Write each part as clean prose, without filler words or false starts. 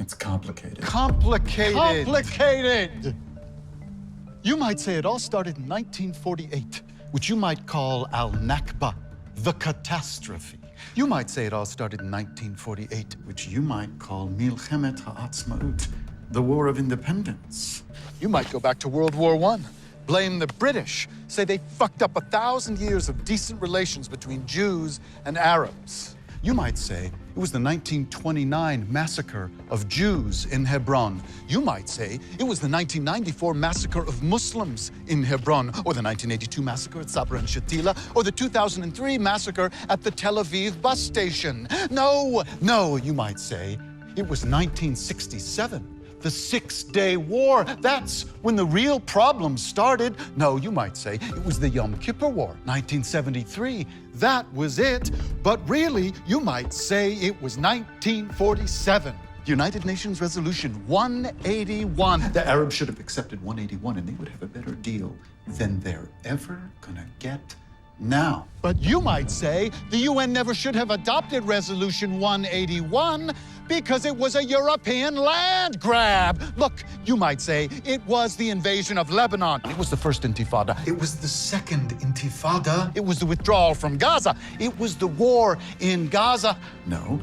It's complicated. Complicated. Complicated. You might say it all started in 1948, which you might call al-Nakba, the catastrophe. You might say it all started in 1948, Which you might call Milchemet Ha'atzmaut, the War of Independence. you might go back to World War I, blame the British, say they fucked up 1,000 years of decent relations between Jews and Arabs. You might say it was the 1929 massacre of Jews in Hebron. You might say it was the 1994 massacre of Muslims in Hebron, or the 1982 massacre at Sabra and Shatila, or the 2003 massacre at the Tel Aviv bus station. No, you might say it was 1967. The Six-Day War. That's when the real problems started. No, you might say it was the Yom Kippur War, 1973. That was it. But really, you might say it was 1947. United Nations Resolution 181. The Arabs should have accepted 181 and they would have a better deal than they're ever gonna get now. But you might say the UN never should have adopted Resolution 181 because it was a European land grab. Look, you might say it was the invasion of Lebanon. It was the first intifada. It was the second intifada. It was the withdrawal from Gaza. It was the war in Gaza. No,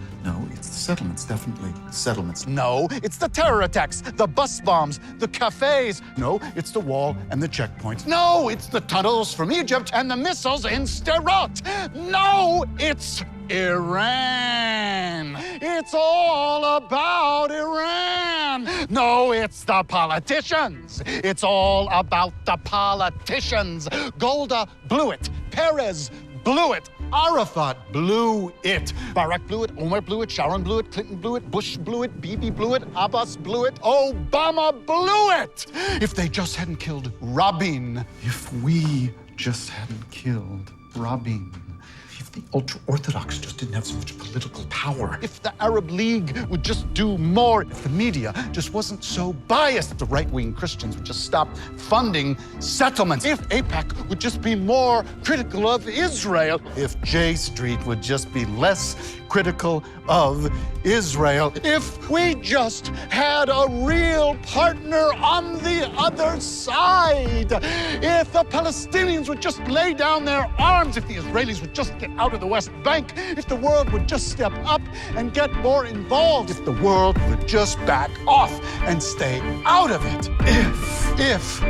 it's the settlements, definitely. Settlements. No, it's the terror attacks, the bus bombs, the cafes. No, it's the wall and the checkpoints. No, it's the tunnels from Egypt and the missiles in Sderot. No, it's Iran. It's all about Iran. No, it's the politicians. It's all about the politicians. Golda blew it. Perez blew it. Arafat blew it. Barack blew it. Omar blew it. Sharon blew it. Clinton blew it. Bush blew it. Bibi blew it. Abbas blew it. Obama blew it. If they just hadn't killed Rabin. If we just hadn't killed Rabin. If the ultra-Orthodox just didn't have so much political power. If the Arab League would just do more. If the media just wasn't so biased. The right-wing Christians would just stop funding settlements. If AIPAC would just be more critical of Israel. If J Street would just be less critical of Israel. If we just had a real partner on the other side. If the Palestinians would just lay down their arms. If the Israelis would just get out of the West Bank. If the world would just step up and get more involved. If the world would just back off and stay out of it. If.